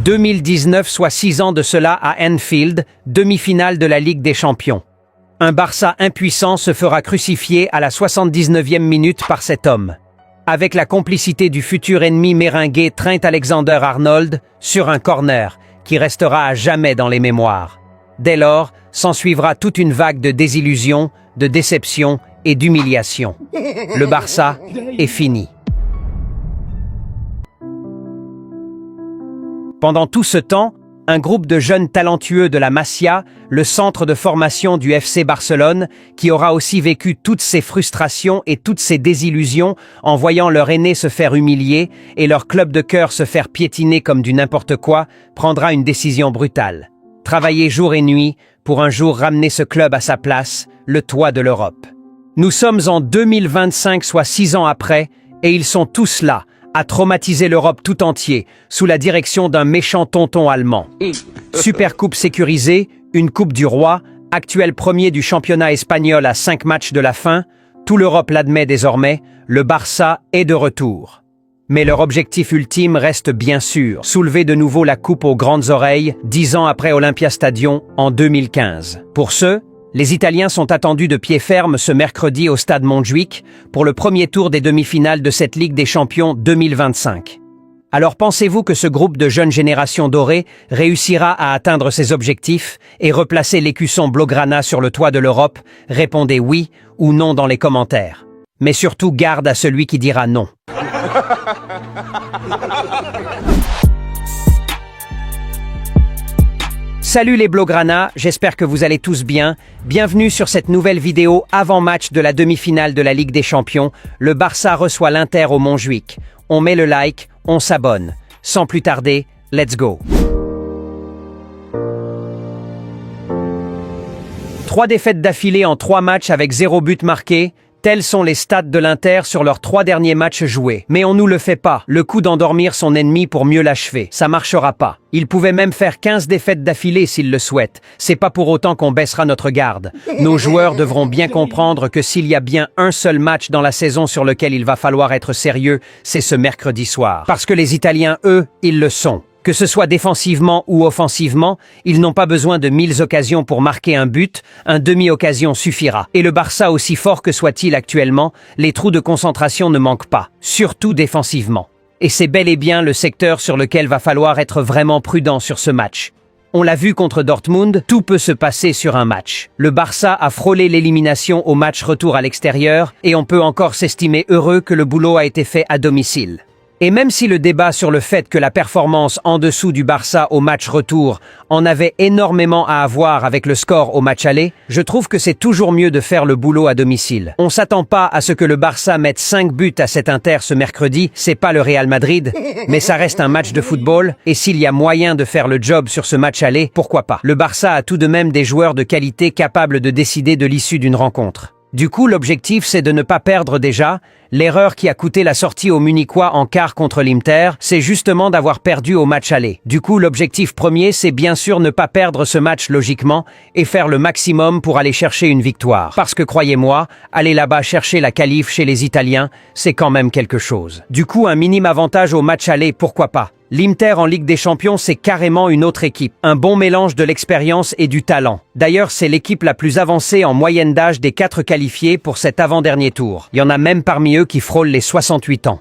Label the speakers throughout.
Speaker 1: 2019, soit 6 ans de cela à Anfield, demi-finale de la Ligue des Champions. Un Barça impuissant se fera crucifier à la 79e minute par cet homme. Avec la complicité du futur ennemi méringué Trent Alexander-Arnold sur un corner qui restera à jamais dans les mémoires. Dès lors, s'ensuivra toute une vague de désillusions, de déceptions et d'humiliations. Le Barça est fini. Pendant tout ce temps, un groupe de jeunes talentueux de la Masia, le centre de formation du FC Barcelone, qui aura aussi vécu toutes ces frustrations et toutes ces désillusions en voyant leur aîné se faire humilier et leur club de cœur se faire piétiner comme du n'importe quoi, prendra une décision brutale. Travailler jour et nuit pour un jour ramener ce club à sa place, le toit de l'Europe. Nous sommes en 2025, soit 6 ans après, et ils sont tous là, à traumatiser l'Europe tout entier, sous la direction d'un méchant tonton allemand. Supercoupe sécurisée, une coupe du roi, actuel premier du championnat espagnol à 5 matchs de la fin, tout l'Europe l'admet désormais, le Barça est de retour. Mais leur objectif ultime reste bien sûr, soulever de nouveau la coupe aux grandes oreilles, 10 ans après Olympiastadion en 2015. Pour ce, les Italiens sont attendus de pied ferme ce mercredi au stade Montjuïc pour le premier tour des demi-finales de cette Ligue des Champions 2025. Alors pensez-vous que ce groupe de jeunes générations dorées réussira à atteindre ses objectifs et replacer l'écusson Blaugrana sur le toit de l'Europe? Répondez oui ou non dans les commentaires. Mais surtout garde à celui qui dira non. Salut les Blaugrana, j'espère que vous allez tous bien. Bienvenue sur cette nouvelle vidéo avant-match de la demi-finale de la Ligue des Champions. Le Barça reçoit l'Inter au Montjuïc. On met le like, on s'abonne. Sans plus tarder, let's go. 3 défaites d'affilée en 3 matchs avec 0 but marqué. Tels sont les stats de l'Inter sur leurs 3 derniers matchs joués. Mais on nous le fait pas, le coup d'endormir son ennemi pour mieux l'achever. Ça marchera pas. Il pouvait même faire 15 défaites d'affilée s'il le souhaite. C'est pas pour autant qu'on baissera notre garde. Nos joueurs devront bien comprendre que s'il y a bien un seul match dans la saison sur lequel il va falloir être sérieux, c'est ce mercredi soir. Parce que les Italiens, eux, ils le sont. Que ce soit défensivement ou offensivement, ils n'ont pas besoin de 1000 occasions pour marquer un but, un demi-occasion suffira. Et le Barça, aussi fort que soit-il actuellement, les trous de concentration ne manquent pas, surtout défensivement. Et c'est bel et bien le secteur sur lequel va falloir être vraiment prudent sur ce match. On l'a vu contre Dortmund, tout peut se passer sur un match. Le Barça a frôlé l'élimination au match retour à l'extérieur, et on peut encore s'estimer heureux que le boulot a été fait à domicile. Et même si le débat sur le fait que la performance en dessous du Barça au match retour en avait énormément à avoir avec le score au match aller, je trouve que c'est toujours mieux de faire le boulot à domicile. On s'attend pas à ce que le Barça mette 5 buts à cet Inter ce mercredi, c'est pas le Real Madrid, mais ça reste un match de football, et s'il y a moyen de faire le job sur ce match aller, pourquoi pas. Le Barça a tout de même des joueurs de qualité capables de décider de l'issue d'une rencontre. Du coup, l'objectif, c'est de ne pas perdre déjà. L'erreur qui a coûté la sortie aux Munichois en quart contre l'Inter, c'est justement d'avoir perdu au match aller. Du coup, l'objectif premier, c'est bien sûr ne pas perdre ce match logiquement et faire le maximum pour aller chercher une victoire. Parce que croyez-moi, aller là-bas chercher la qualif chez les Italiens, c'est quand même quelque chose. Du coup, un minime avantage au match aller, pourquoi pas? L'Inter en Ligue des Champions, c'est carrément une autre équipe. Un bon mélange de l'expérience et du talent. D'ailleurs, c'est l'équipe la plus avancée en moyenne d'âge des 4 qualifiés pour cet avant-dernier tour. Il y en a même parmi eux qui frôlent les 68 ans.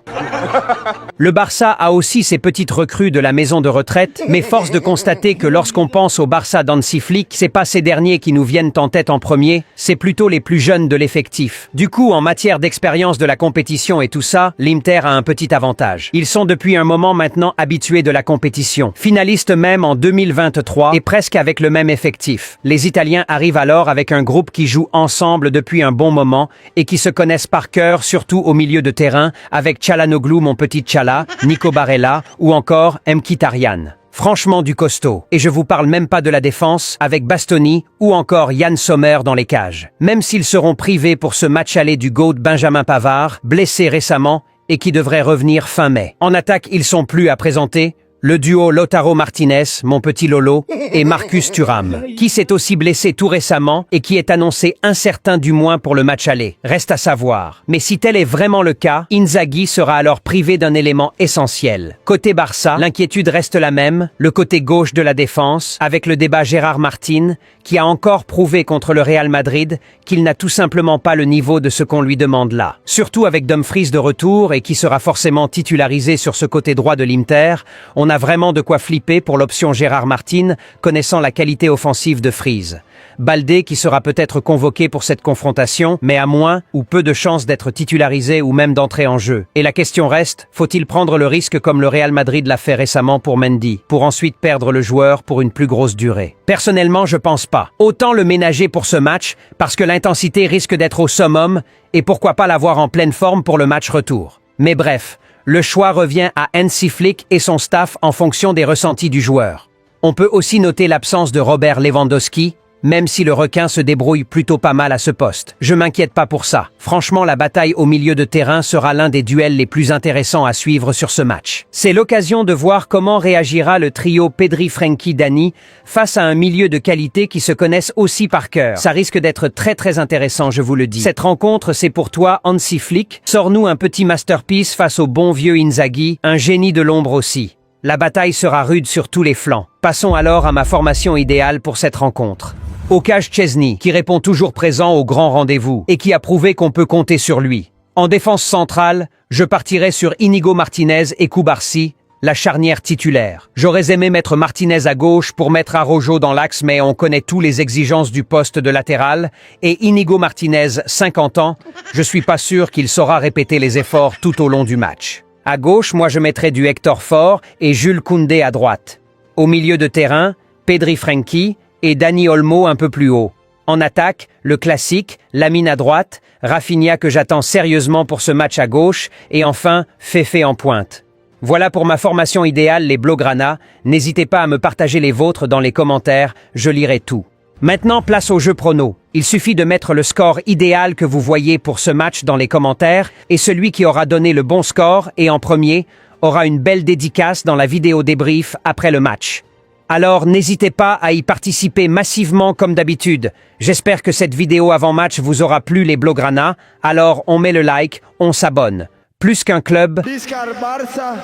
Speaker 1: Le Barça a aussi ses petites recrues de la maison de retraite, mais force de constater que lorsqu'on pense au Barça d'Hansi Flick, c'est pas ces derniers qui nous viennent en tête en premier, c'est plutôt les plus jeunes de l'effectif. Du coup, en matière d'expérience de la compétition et tout ça, l'Inter a un petit avantage. Ils sont depuis un moment maintenant habitués de la compétition, finalistes même en 2023 et presque avec le même effectif. Les Italiens arrivent alors avec un groupe qui joue ensemble depuis un bon moment et qui se connaissent par cœur, surtout au milieu de terrain, avec Çalhanoğlu, mon petit Chala, Nico Barella ou encore Mkhitaryan. Franchement du costaud. Et je vous parle même pas de la défense avec Bastoni ou encore Yann Sommer dans les cages. Même s'ils seront privés pour ce match aller du GOAT Benjamin Pavard, blessé récemment et qui devrait revenir fin mai. En attaque, ils sont plus à présenter. Le duo Lautaro Martinez, mon petit Lolo, et Marcus Thuram, qui s'est aussi blessé tout récemment et qui est annoncé incertain du moins pour le match aller. Reste à savoir. Mais si tel est vraiment le cas, Inzaghi sera alors privé d'un élément essentiel. Côté Barça, l'inquiétude reste la même, le côté gauche de la défense, avec le débat Gérard Martin, qui a encore prouvé contre le Real Madrid qu'il n'a tout simplement pas le niveau de ce qu'on lui demande là. Surtout avec Dumfries de retour et qui sera forcément titularisé sur ce côté droit de l'Inter, on a vraiment de quoi flipper pour l'option Gérard Martin, connaissant la qualité offensive de Freeze. Baldé qui sera peut-être convoqué pour cette confrontation, mais à moins ou peu de chances d'être titularisé ou même d'entrer en jeu. Et la question reste, faut-il prendre le risque comme le Real Madrid l'a fait récemment pour Mendy, pour ensuite perdre le joueur pour une plus grosse durée? Personnellement, je pense pas. Autant le ménager pour ce match, parce que l'intensité risque d'être au summum, et pourquoi pas l'avoir en pleine forme pour le match retour. Mais bref, le choix revient à Hansi Flick et son staff en fonction des ressentis du joueur. On peut aussi noter l'absence de Robert Lewandowski, même si le requin se débrouille plutôt pas mal à ce poste. Je m'inquiète pas pour ça. Franchement, la bataille au milieu de terrain sera l'un des duels les plus intéressants à suivre sur ce match. C'est l'occasion de voir comment réagira le trio Pedri, Frenkie, Dani face à un milieu de qualité qui se connaissent aussi par cœur. Ça risque d'être très intéressant, je vous le dis. Cette rencontre, c'est pour toi, Hansi Flick. Sors-nous un petit masterpiece face au bon vieux Inzaghi, un génie de l'ombre aussi. La bataille sera rude sur tous les flancs. Passons alors à ma formation idéale pour cette rencontre. Okaj Szczesny, qui répond toujours présent au grand rendez-vous et qui a prouvé qu'on peut compter sur lui. En défense centrale, je partirai sur Inigo Martinez et Cubarsí, la charnière titulaire. J'aurais aimé mettre Martinez à gauche pour mettre Araujo dans l'axe, mais on connaît tous les exigences du poste de latéral, et Inigo Martinez, 50 ans, je suis pas sûr qu'il saura répéter les efforts tout au long du match. À gauche, moi je mettrai du Hector Fort et Jules Koundé à droite. Au milieu de terrain, Pedri Frenkie, et Dani Olmo un peu plus haut. En attaque, le classique, Lamine à droite, Rafinha que j'attends sérieusement pour ce match à gauche, et enfin, Fefe en pointe. Voilà pour ma formation idéale, les Blaugrana. N'hésitez pas à me partager les vôtres dans les commentaires, je lirai tout. Maintenant, place au jeu prono. Il suffit de mettre le score idéal que vous voyez pour ce match dans les commentaires, et celui qui aura donné le bon score, et en premier, aura une belle dédicace dans la vidéo débrief après le match. Alors n'hésitez pas à y participer massivement comme d'habitude. J'espère que cette vidéo avant-match vous aura plu les Blaugrana. Alors on met le like, on s'abonne. Plus qu'un club...
Speaker 2: Visca el Barça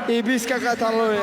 Speaker 2: et Visca Catalunya.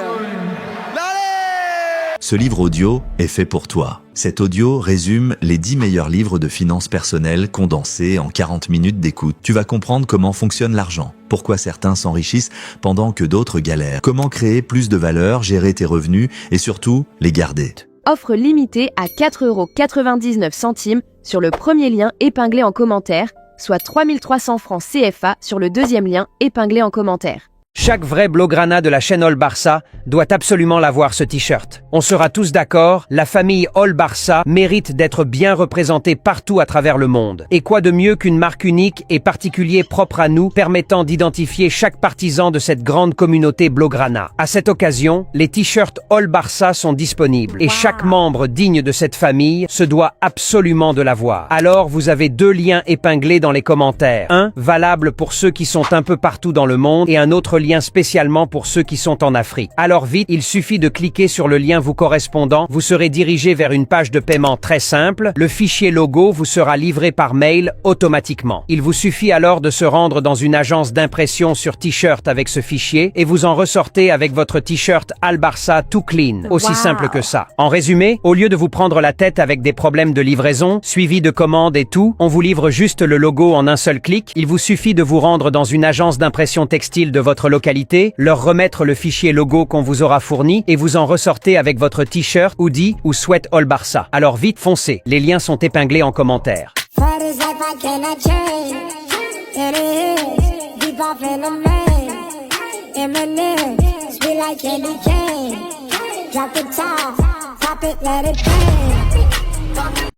Speaker 3: Ce livre audio est fait pour toi. Cet audio résume les 10 meilleurs livres de finances personnelles condensés en 40 minutes d'écoute. Tu vas comprendre comment fonctionne l'argent, pourquoi certains s'enrichissent pendant que d'autres galèrent, comment créer plus de valeur, gérer tes revenus et surtout les garder.
Speaker 4: Offre limitée à 4,99 € sur le premier lien épinglé en commentaire, soit 3 300 francs CFA sur le deuxième lien épinglé en commentaire.
Speaker 1: Chaque vrai Blaugrana de la chaîne All Barça doit absolument l'avoir ce t-shirt. On sera tous d'accord, la famille All Barça mérite d'être bien représentée partout à travers le monde. Et quoi de mieux qu'une marque unique et particulier propre à nous, permettant d'identifier chaque partisan de cette grande communauté Blaugrana. À cette occasion, les t-shirts All Barça sont disponibles et chaque membre digne de cette famille se doit absolument de l'avoir. Alors vous avez 2 liens épinglés dans les commentaires. Un valable pour ceux qui sont un peu partout dans le monde et un autre lien spécialement pour ceux qui sont en Afrique. Alors vite, il suffit de cliquer sur le lien vous correspondant, vous serez dirigé vers une page de paiement très simple, le fichier logo vous sera livré par mail automatiquement. Il vous suffit alors de se rendre dans une agence d'impression sur t-shirt avec ce fichier et vous en ressortez avec votre t-shirt Al Barça tout clean. Aussi simple que ça. En résumé, au lieu de vous prendre la tête avec des problèmes de livraison, suivis de commandes et tout, on vous livre juste le logo en un seul clic. Il vous suffit de vous rendre dans une agence d'impression textile de votre localité, leur remettre le fichier logo qu'on vous aura fourni et vous en ressortez avec votre t-shirt, hoodie ou sweat All Barça. Alors vite foncez, les liens sont épinglés en commentaire.